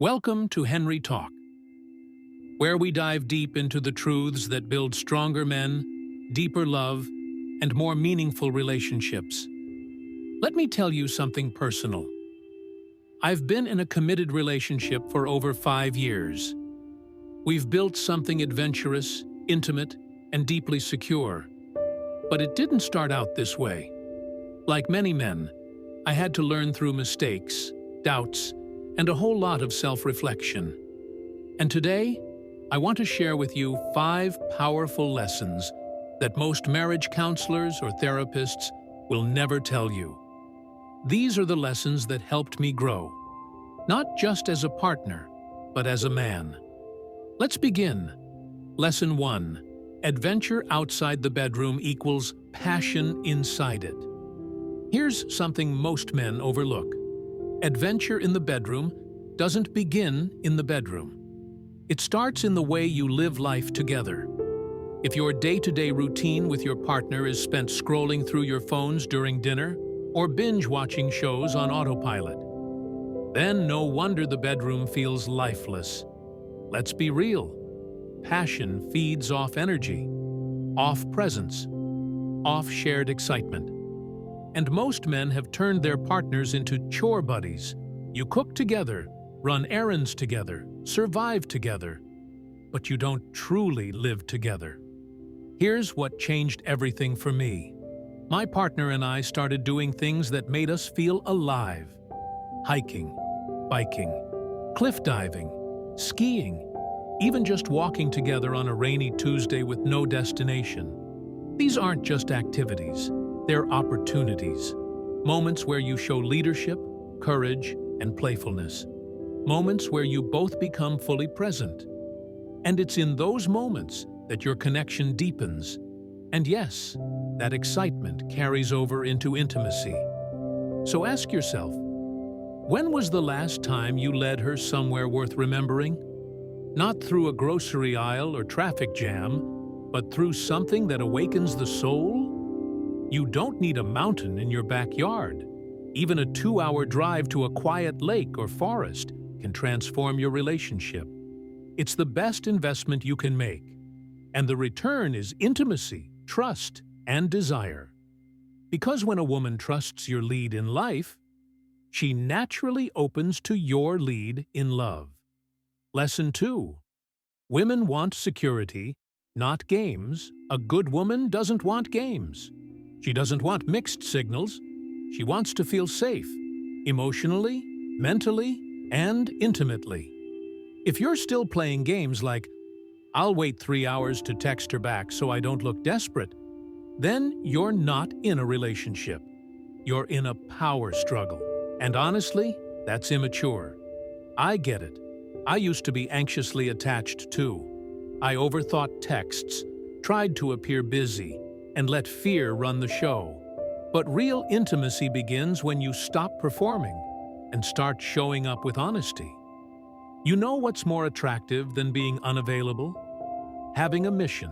Welcome to Henry Talk, where we dive deep into the truths that build stronger men, deeper love, and more meaningful relationships. Let me tell you something personal. I've been in a committed relationship for over 5 years. We've built something adventurous, intimate, and deeply secure. But it didn't start out this way. Like many men, I had to learn through mistakes, doubts, and a whole lot of self-reflection. And today, I want to share with you 5 powerful lessons that most marriage counselors or therapists will never tell you. These are the lessons that helped me grow, not just as a partner, but as a man. Let's begin. Lesson 1. Adventure outside the bedroom equals passion inside it. Here's something most men overlook. Adventure in the bedroom doesn't begin in the bedroom. It starts in the way you live life together. If your day-to-day routine with your partner is spent scrolling through your phones during dinner or binge-watching shows on autopilot, then no wonder the bedroom feels lifeless. Let's be real. Passion feeds off energy, off presence, off shared excitement. And most men have turned their partners into chore buddies. You cook together, run errands together, survive together, but you don't truly live together. Here's what changed everything for me. My partner and I started doing things that made us feel alive. Hiking, biking, cliff diving, skiing, even just walking together on a rainy Tuesday with no destination. These aren't just activities. They're opportunities. Moments where you show leadership, courage, and playfulness. Moments where you both become fully present. And it's in those moments that your connection deepens. And yes, that excitement carries over into intimacy. So ask yourself, when was the last time you led her somewhere worth remembering? Not through a grocery aisle or traffic jam, but through something that awakens the soul? You don't need a mountain in your backyard. Even a 2-hour drive to a quiet lake or forest can transform your relationship. It's the best investment you can make. And the return is intimacy, trust, and desire. Because when a woman trusts your lead in life, she naturally opens to your lead in love. Lesson 2. Women want security, not games. A good woman doesn't want games. She doesn't want mixed signals. She wants to feel safe, emotionally, mentally, and intimately. If you're still playing games like, "I'll wait 3 hours to text her back so I don't look desperate," then you're not in a relationship. You're in a power struggle. And honestly, that's immature. I get it. I used to be anxiously attached too. I overthought texts, tried to appear busy, and let fear run the show. But real intimacy begins when you stop performing and start showing up with honesty. You know what's more attractive than being unavailable? Having a mission.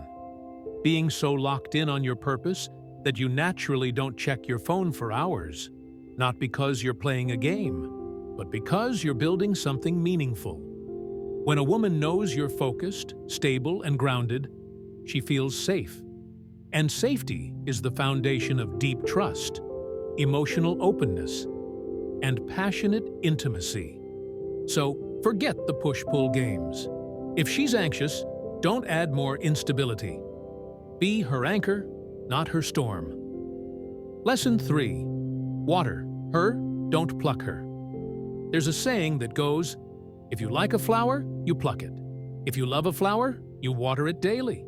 Being so locked in on your purpose that you naturally don't check your phone for hours. Not because you're playing a game, but because you're building something meaningful. When a woman knows you're focused, stable, and grounded, she feels safe. And safety is the foundation of deep trust, emotional openness, and passionate intimacy. So forget the push-pull games. If she's anxious, don't add more instability. Be her anchor, not her storm. Lesson 3. Water her, don't pluck her. There's a saying that goes, if you like a flower, you pluck it. If you love a flower, you water it daily.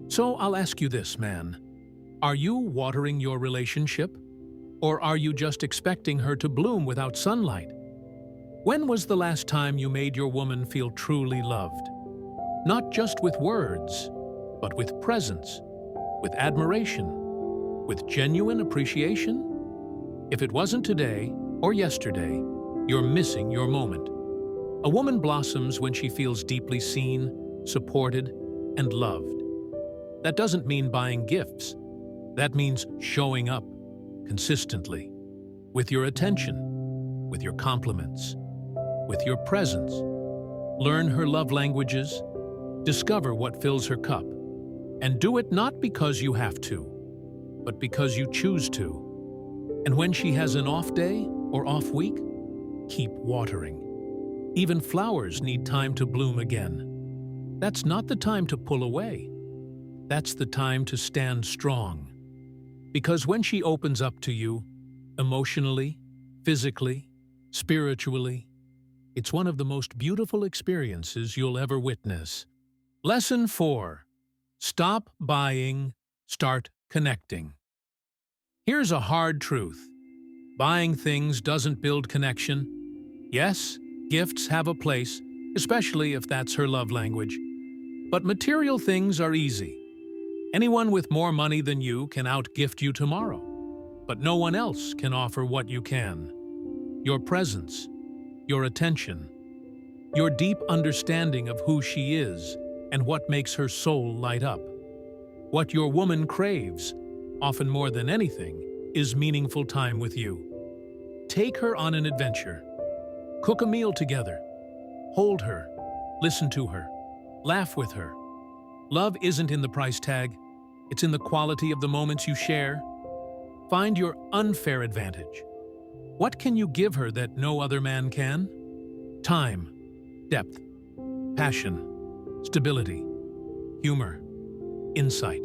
So I'll ask you this, man. Are you watering your relationship? Or are you just expecting her to bloom without sunlight? When was the last time you made your woman feel truly loved? Not just with words, but with presence, with admiration, with genuine appreciation? If it wasn't today or yesterday, you're missing your moment. A woman blossoms when she feels deeply seen, supported, and loved. That doesn't mean buying gifts. That means showing up consistently, with your attention, with your compliments, with your presence. Learn her love languages, discover what fills her cup, and do it not because you have to, but because you choose to. And when she has an off day or off week, keep watering. Even flowers need time to bloom again. That's not the time to pull away. That's the time to stand strong. Because when she opens up to you, emotionally, physically, spiritually, it's one of the most beautiful experiences you'll ever witness. Lesson 4. Stop buying, start connecting. Here's a hard truth. Buying things doesn't build connection. Yes, gifts have a place, especially if that's her love language. But material things are easy. Anyone with more money than you can outgift you tomorrow. But no one else can offer what you can. Your presence, your attention, your deep understanding of who she is and what makes her soul light up. What your woman craves, often more than anything, is meaningful time with you. Take her on an adventure. Cook a meal together. Hold her. Listen to her. Laugh with her. Love isn't in the price tag. It's in the quality of the moments you share. Find your unfair advantage. What can you give her that no other man can? Time, depth, passion, stability, humor, insight.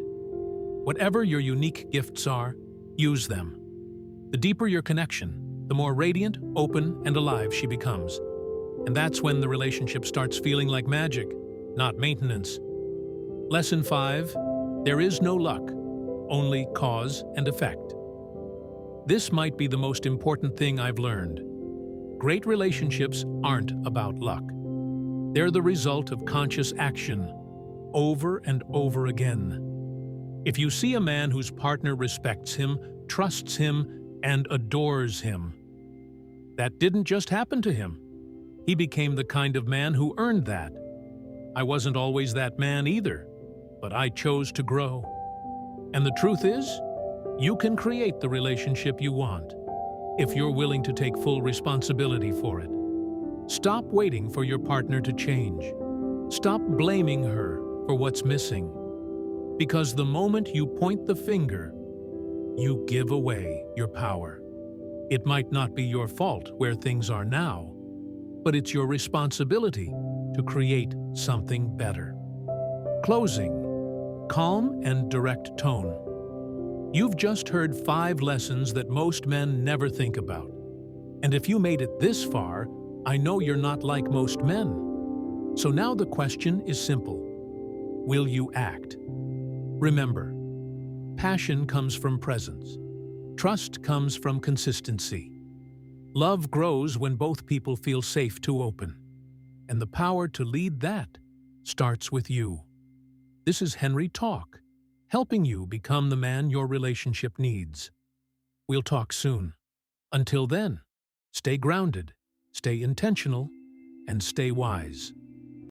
Whatever your unique gifts are, use them. The deeper your connection, the more radiant, open, and alive she becomes. And that's when the relationship starts feeling like magic, not maintenance. Lesson 5. There is no luck, only cause and effect. This might be the most important thing I've learned. Great relationships aren't about luck. They're the result of conscious action, over and over again. If you see a man whose partner respects him, trusts him, and adores him, that didn't just happen to him. He became the kind of man who earned that. I wasn't always that man either, but I chose to grow. And the truth is, you can create the relationship you want if you're willing to take full responsibility for it. Stop waiting for your partner to change. Stop blaming her for what's missing. Because the moment you point the finger, you give away your power. It might not be your fault where things are now, but it's your responsibility to create something better. Closing. Calm and direct tone. You've just heard 5 lessons that most men never think about. And if you made it this far, I know you're not like most men. So now the question is simple. Will you act? Remember, passion comes from presence. Trust comes from consistency. Love grows when both people feel safe to open. And the power to lead that starts with you. This is Henry Talk, helping you become the man your relationship needs. We'll talk soon. Until then, stay grounded, stay intentional, and stay wise.